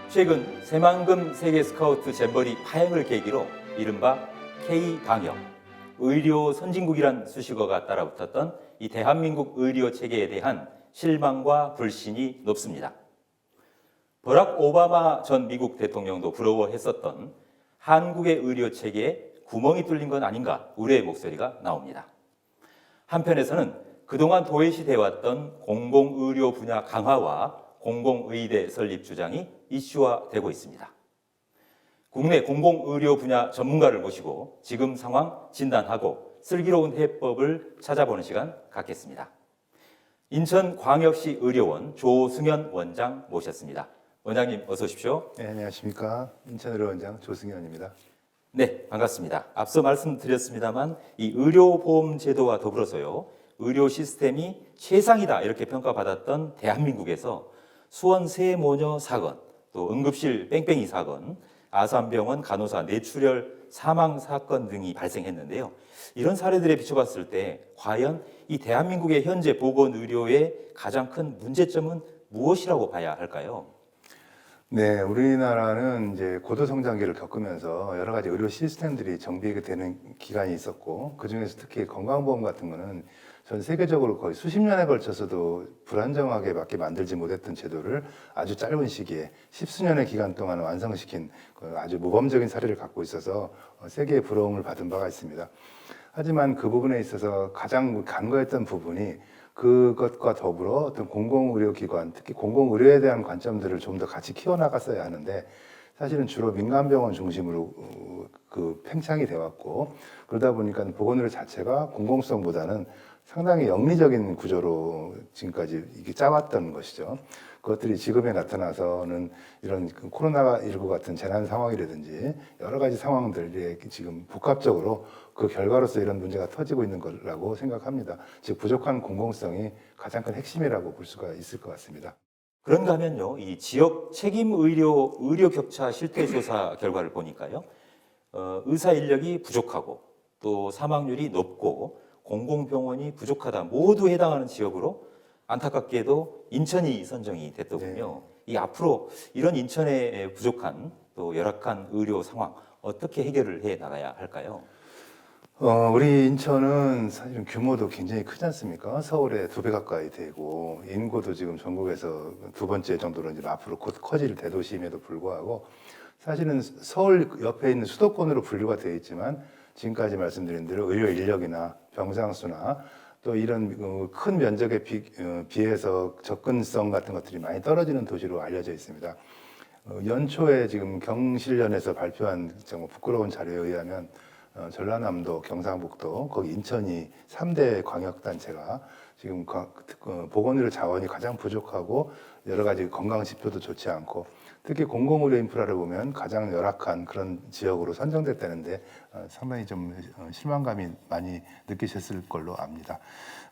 최근 새만금 세계 스카우트 잼버리 파행을 계기로 이른바 K방역, 의료 선진국이란 수식어가 따라붙었던 이 대한민국 의료 체계에 대한 실망과 불신이 높습니다. 버락 오바마 전 미국 대통령도 부러워했었던 한국의 의료 체계에 구멍이 뚫린 건 아닌가 우려의 목소리가 나옵니다. 한편에서는 그동안 도외시돼왔던 공공의료 분야 강화와 공공의대 설립 주장이 이슈화되고 있습니다. 국내 공공의료 분야 전문가를 모시고 지금 상황 진단하고 슬기로운 해법을 찾아보는 시간 갖겠습니다. 인천광역시 의료원 조승현 원장 모셨습니다. 원장님 어서 오십시오. 네, 안녕하십니까. 인천의료원장 조승현입니다. 네, 반갑습니다. 앞서 말씀드렸습니다만 이 의료보험 제도와 더불어서요, 의료 시스템이 최상이다 이렇게 평가받았던 대한민국에서 수원 세모녀 사건, 또 응급실 뺑뺑이 사건, 아산병원 간호사 뇌출혈 사망 사건 등이 발생했는데요. 이런 사례들에 비춰봤을 때 과연 이 대한민국의 현재 보건의료의 가장 큰 문제점은 무엇이라고 봐야 할까요? 네, 우리나라는 이제 고도 성장기를 겪으면서 여러 가지 의료 시스템들이 정비되는 기간이 있었고, 그 중에서 특히 건강보험 같은 거는 전 세계적으로 거의 수십 년에 걸쳐서도 불안정하게 밖에 만들지 못했던 제도를 아주 짧은 시기에 십수년의 기간 동안 완성시킨 아주 모범적인 사례를 갖고 있어서 세계의 부러움을 받은 바가 있습니다. 하지만 그 부분에 있어서 가장 간과했던 부분이 그것과 더불어 어떤 공공의료기관, 특히 공공의료에 대한 관점들을 좀 더 같이 키워나갔어야 하는데, 사실은 주로 민간병원 중심으로 팽창이 되었고, 그러다 보니까 보건의료 자체가 공공성보다는 상당히 영리적인 구조로 지금까지 이게 짜왔던 것이죠. 그것들이 지금에 나타나서는 이런 코로나19 같은 재난 상황이라든지 여러 가지 상황들이 지금 복합적으로 그 결과로서 이런 문제가 터지고 있는 거라고 생각합니다. 즉 부족한 공공성이 가장 큰 핵심이라고 볼 수가 있을 것 같습니다. 그런가 하면요, 이 지역 책임 의료 격차 실태 조사 결과를 보니까요, 의사 인력이 부족하고 또 사망률이 높고 공공병원이 부족하다 모두 해당하는 지역으로 안타깝게도 인천이 선정이 됐더군요. 네. 이 앞으로 이런 인천의 부족한 또 열악한 의료 상황 어떻게 해결을 해 나가야 할까요? 우리 인천은 사실은 규모도 굉장히 크지 않습니까? 서울의 2배 가까이 되고, 인구도 지금 전국에서 2번째 정도로 이제 앞으로 곧 커질 대도시임에도 불구하고, 사실은 서울 옆에 있는 수도권으로 분류가 되어 있지만, 지금까지 말씀드린 대로 의료 인력이나 병상수나 또 이런 큰 면적에 비해서 접근성 같은 것들이 많이 떨어지는 도시로 알려져 있습니다. 연초에 지금 경실련에서 발표한 정말 부끄러운 자료에 의하면 전라남도, 경상북도, 거기 인천이 3대 광역단체가 지금 보건의료 자원이 가장 부족하고 여러 가지 건강 지표도 좋지 않고, 특히 공공의료 인프라를 보면 가장 열악한 그런 지역으로 선정됐다는데 상당히 좀 실망감이 많이 느끼셨을 걸로 압니다.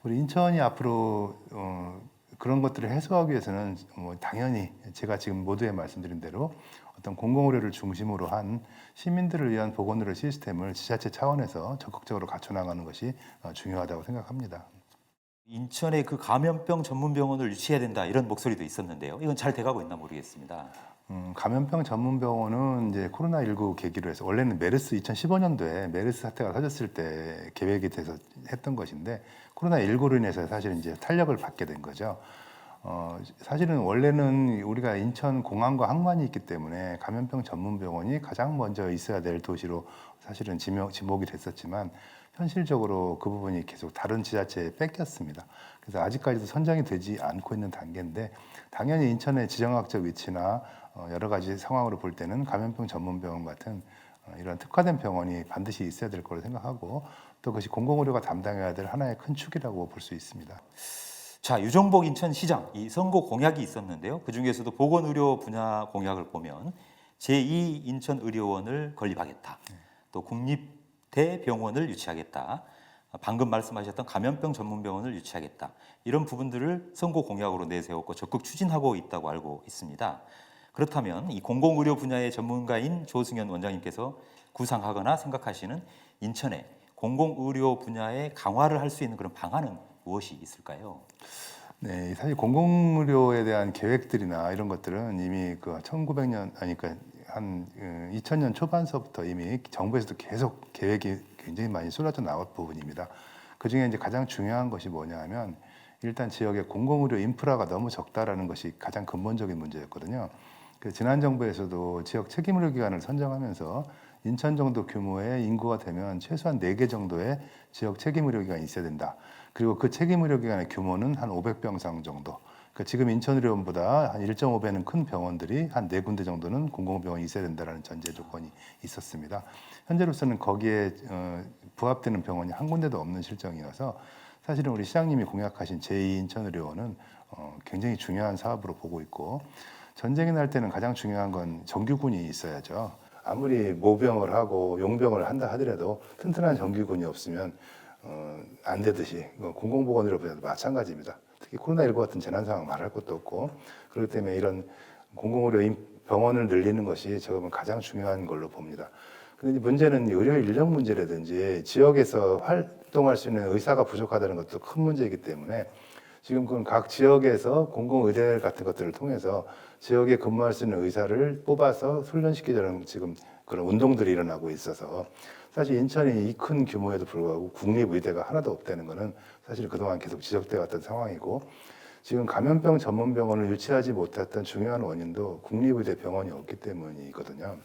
우리 인천이 앞으로 그런 것들을 해소하기 위해서는 당연히 제가 지금 모두에 말씀드린 대로 어떤 공공의료를 중심으로 한 시민들을 위한 보건의료 시스템을 지자체 차원에서 적극적으로 갖춰나가는 것이 중요하다고 생각합니다. 인천에 그 감염병 전문병원을 유치해야 된다 이런 목소리도 있었는데요. 이건 잘 돼가고 있나 모르겠습니다. 감염병 전문병원은 이제 코로나19 계기로 해서 원래는 메르스 2015년도에 메르스 사태가 터졌을 때 계획이 돼서 했던 것인데, 코로나19로 인해서 사실 이제 탄력을 받게 된 거죠. 사실은 원래는 우리가 인천 공항과 항만이 있기 때문에 감염병 전문병원이 가장 먼저 있어야 될 도시로 사실은 지목이 됐었지만, 현실적으로 그 부분이 계속 다른 지자체에 뺏겼습니다. 그래서 아직까지도 선정이 되지 않고 있는 단계인데, 당연히 인천의 지정학적 위치나 여러 가지 상황으로 볼 때는 감염병 전문병원 같은 이런 특화된 병원이 반드시 있어야 될 거로 생각하고, 또 그것이 공공의료가 담당해야 될 하나의 큰 축이라고 볼 수 있습니다. 자, 유정복 인천시장 이 선거 공약이 있었는데요. 그 중에서도 보건의료 분야 공약을 보면 제2 인천의료원을 건립하겠다. 또 국립대병원을 유치하겠다. 방금 말씀하셨던 감염병 전문병원을 유치하겠다. 이런 부분들을 선거 공약으로 내세웠고 적극 추진하고 있다고 알고 있습니다. 그렇다면 이 공공의료 분야의 전문가인 조승현 원장님께서 구상하거나 생각하시는 인천의 공공의료 분야에 강화를 할 수 있는 그런 방안은 무엇이 있을까요? 네, 사실 공공의료에 대한 계획들이나 이런 것들은 이미 그 1900년 아니 그러니까 한 2000년 초반서부터 이미 정부에서도 계속 계획이 굉장히 많이 쏟아져 나온 부분입니다. 그 중에 이제 가장 중요한 것이 뭐냐면 일단 지역의 공공의료 인프라가 너무 적다라는 것이 가장 근본적인 문제였거든요. 그 지난 정부에서도 지역 책임의료기관을 선정하면서 인천 정도 규모의 인구가 되면 최소한 4개 정도의 지역 책임의료기관이 있어야 된다. 그리고 그 책임의료기관의 규모는 한 500병상 정도. 그러니까 지금 인천의료원보다 한 1.5배는 큰 병원들이 한 4군데 정도는 공공병원이 있어야 된다는 전제 조건이 있었습니다. 현재로서는 거기에 부합되는 병원이 한 군데도 없는 실정이어서 사실은 우리 시장님이 공약하신 제2인천의료원은 굉장히 중요한 사업으로 보고 있고 전쟁이 날 때는 가장 중요한 건 정규군이 있어야죠. 아무리 모병을 하고 용병을 한다 하더라도 튼튼한 정규군이 없으면 안 되듯이 공공보건의료보다도 마찬가지입니다. 특히 코로나19 같은 재난 상황 말할 것도 없고 그렇기 때문에 이런 공공의료 병원을 늘리는 것이 저는 가장 중요한 걸로 봅니다. 그런데 문제는 의료 인력 문제라든지 지역에서 활동할 수 있는 의사가 부족하다는 것도 큰 문제이기 때문에 지금 그건 각 지역에서 공공의대 같은 것들을 통해서 지역에 근무할 수 있는 의사를 뽑아서 훈련시키자는 지금 그런 운동들이 일어나고 있어서 사실 인천이 이 큰 규모에도 불구하고 국립의대가 하나도 없다는 것은 사실 그동안 계속 지적돼 왔던 상황이고 지금 감염병 전문병원을 유치하지 못했던 중요한 원인도 국립의대 병원이 없기 때문이거든요.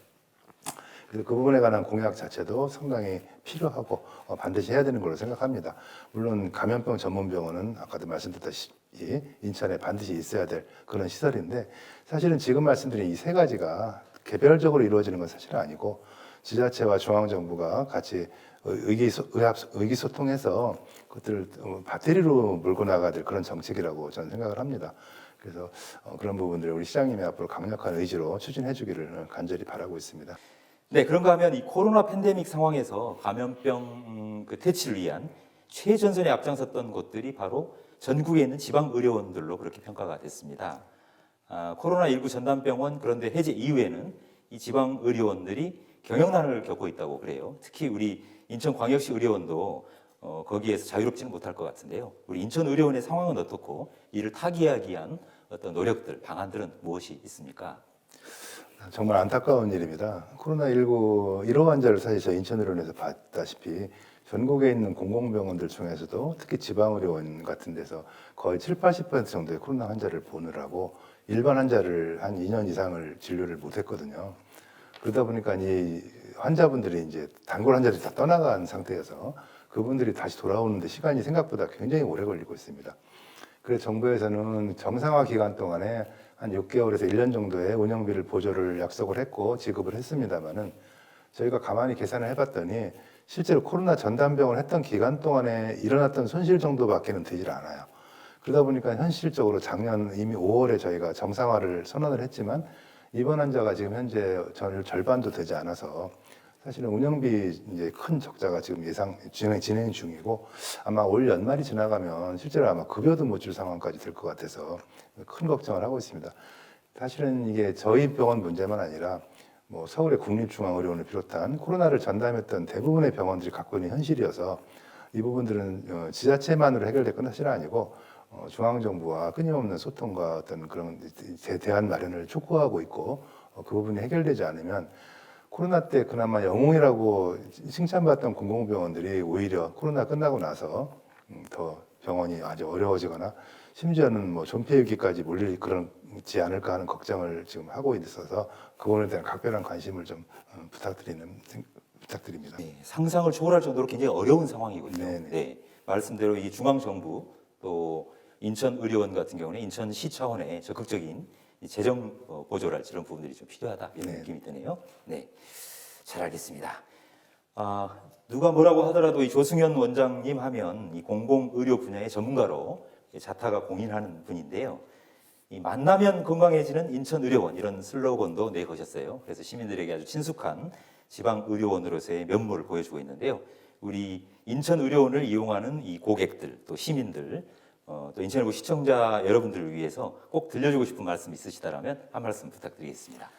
그래서 그 부분에 관한 공약 자체도 상당히 필요하고 반드시 해야 되는 걸로 생각합니다. 물론 감염병 전문병원은 아까도 말씀드렸다시피 인천에 반드시 있어야 될 그런 시설인데 사실은 지금 말씀드린 이 세 가지가 개별적으로 이루어지는 건 사실은 아니고 지자체와 중앙정부가 같이 의기소통해서 그것들을 배터리로 몰고 나가야 될 그런 정책이라고 저는 생각을 합니다. 그래서 그런 부분들을 우리 시장님이 앞으로 강력한 의지로 추진해 주기를 간절히 바라고 있습니다. 네, 그런가 하면 이 코로나 팬데믹 상황에서 감염병 퇴치를 위한 최전선에 앞장섰던 곳들이 바로 전국에 있는 지방의료원들로 그렇게 평가가 됐습니다. 코로나19 전담병원 그런데 해제 이후에는 이 지방의료원들이 경영난을 겪고 있다고 그래요. 특히 우리 인천광역시 의료원도 거기에서 자유롭지는 못할 것 같은데요. 우리 인천의료원의 상황은 어떻고 이를 타개하기 위한 어떤 노력들, 방안들은 무엇이 있습니까? 정말 안타까운 일입니다. 코로나19 1호 환자를 사실 저희 인천의료원에서 봤다시피 전국에 있는 공공병원들 중에서도 특히 지방의료원 같은 데서 거의 70~80% 정도의 코로나 환자를 보느라고 일반 환자를 한 2년 이상을 진료를 못했거든요. 그러다 보니까 이 환자분들이 이제 단골 환자들이 다 떠나간 상태여서 그분들이 다시 돌아오는데 시간이 생각보다 굉장히 오래 걸리고 있습니다. 그래서 정부에서는 정상화 기간 동안에 한 6개월에서 1년 정도의 운영비를 보조를 약속을 했고 지급을 했습니다만은 저희가 가만히 계산을 해봤더니 실제로 코로나 전담병을 했던 기간 동안에 일어났던 손실 정도밖에는 되질 않아요. 그러다 보니까 현실적으로 작년 이미 5월에 저희가 정상화를 선언을 했지만 입원 환자가 지금 현재 절반도 되지 않아서 사실은 운영비 이제 큰 적자가 지금 진행 중이고 아마 올 연말이 지나가면 실제로 아마 급여도 못 줄 상황까지 될 것 같아서 큰 걱정을 하고 있습니다. 사실은 이게 저희 병원 문제만 아니라 뭐 서울의 국립중앙의료원을 비롯한 코로나를 전담했던 대부분의 병원들이 갖고 있는 현실이어서 이 부분들은 지자체만으로 해결될 건 사실 아니고 중앙정부와 끊임없는 소통과 어떤 그런 대안 마련을 촉구하고 있고 그 부분이 해결되지 않으면 코로나 때 그나마 영웅이라고 칭찬받던 공공병원들이 오히려 코로나 끝나고 나서 더 병원이 아주 어려워지거나 심지어는 뭐 존폐위기까지 몰리지 않을까 하는 걱정을 지금 하고 있어서 그거에 대한 각별한 관심을 좀 부탁드립니다. 네, 상상을 초월할 정도로 굉장히 어려운 상황이군요. 네네. 네, 말씀대로 이 중앙정부 또 인천의료원 같은 경우는 인천시 차원의 적극적인 이 재정 보조랄지 이런 부분들이 좀 필요하다 이런 느낌이 드네요. 네, 잘 알겠습니다. 누가 뭐라고 하더라도 이 조승현 원장님 하면 이 공공의료 분야의 전문가로 자타가 공인하는 분인데요. 이 만나면 건강해지는 인천의료원 이런 슬로건도 내거셨어요. 그래서 시민들에게 아주 친숙한 지방의료원으로서의 면모를 보여주고 있는데요. 우리 인천의료원을 이용하는 이 고객들 또 시민들 또 인천일보 시청자 여러분들을 위해서 꼭 들려주고 싶은 말씀 있으시다라면 한 말씀 부탁드리겠습니다.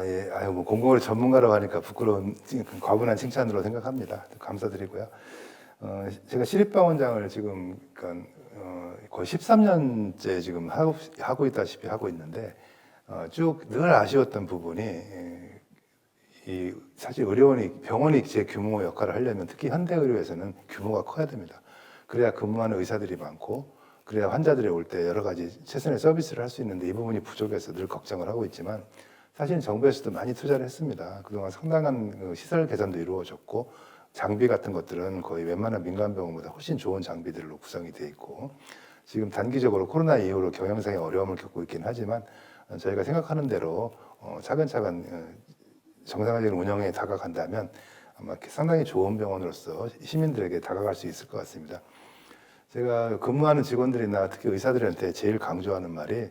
예, 뭐 공공의료 전문가라고 하니까 부끄러운 과분한 칭찬으로 생각합니다. 감사드리고요. 제가 시립병원장을 지금 그러니까 거의 13년째 지금 하고 있다시피 하고 있는데 쭉 늘 아쉬웠던 부분이 사실 병원이 제 규모 역할을 하려면 특히 현대의료에서는 규모가 커야 됩니다. 그래야 근무하는 의사들이 많고 그래야 환자들이 올 때 여러 가지 최선의 서비스를 할 수 있는데 이 부분이 부족해서 늘 걱정을 하고 있지만 사실 정부에서도 많이 투자를 했습니다. 그동안 상당한 시설 개선도 이루어졌고 장비 같은 것들은 거의 웬만한 민간병원보다 훨씬 좋은 장비들로 구성이 돼 있고 지금 단기적으로 코로나 이후로 경영상의 어려움을 겪고 있긴 하지만 저희가 생각하는 대로 차근차근 정상적인 운영에 다가간다면 아마 상당히 좋은 병원으로서 시민들에게 다가갈 수 있을 것 같습니다. 제가 근무하는 직원들이나 특히 의사들한테 제일 강조하는 말이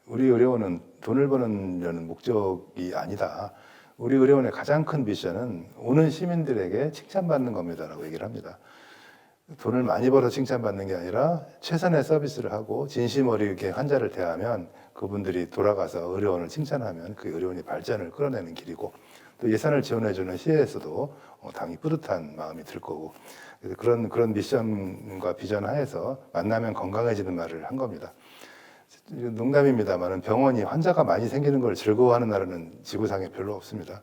우리 의료원은 돈을 버는 목적이 아니다. 우리 의료원의 가장 큰 미션은 오는 시민들에게 칭찬받는 겁니다라고 얘기를 합니다. 돈을 많이 벌어서 칭찬받는 게 아니라 최선의 서비스를 하고 진심 어리게 환자를 대하면 그분들이 돌아가서 의료원을 칭찬하면 그 의료원이 발전을 끌어내는 길이고 또 예산을 지원해주는 시에서도 당연히 뿌듯한 마음이 들 거고 그래서 그런 미션과 비전 하에서 만나면 건강해지는 말을 한 겁니다. 농담입니다만은 병원이 환자가 많이 생기는 걸 즐거워하는 나라는 지구상에 별로 없습니다.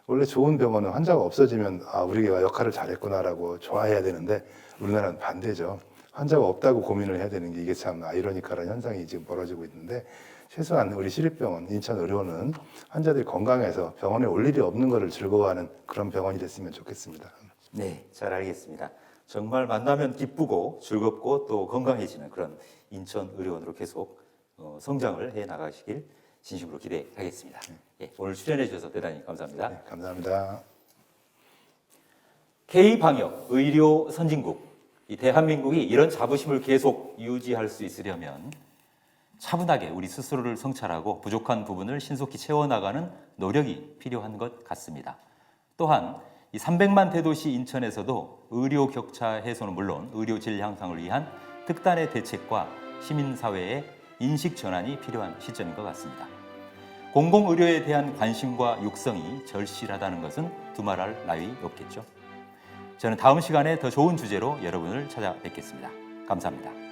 원래 좋은 병원은 환자가 없어지면 우리가 역할을 잘했구나라고 좋아해야 되는데 우리나라는 반대죠. 환자가 없다고 고민을 해야 되는 게 이게 참 아이러니컬한 현상이 지금 벌어지고 있는데 최소한 우리 시립병원, 인천의료원은 환자들이 건강해서 병원에 올 일이 없는 것을 즐거워하는 그런 병원이 됐으면 좋겠습니다. 네, 잘 알겠습니다. 정말 만나면 기쁘고 즐겁고 또 건강해지는 그런 인천의료원으로 계속 성장을 해 나가시길 진심으로 기대하겠습니다. 예, 오늘 출연해 주셔서 대단히 감사합니다. 네, 감사합니다. K방역 의료 선진국, 이 대한민국이 이런 자부심을 계속 유지할 수 있으려면 차분하게 우리 스스로를 성찰하고 부족한 부분을 신속히 채워나가는 노력이 필요한 것 같습니다. 또한 이 300만 대도시 인천에서도 의료 격차 해소는 물론 의료 질 향상을 위한 특단의 대책과 시민사회의 인식 전환이 필요한 시점인 것 같습니다. 공공의료에 대한 관심과 육성이 절실하다는 것은 두말할 나위 없겠죠. 저는 다음 시간에 더 좋은 주제로 여러분을 찾아뵙겠습니다. 감사합니다.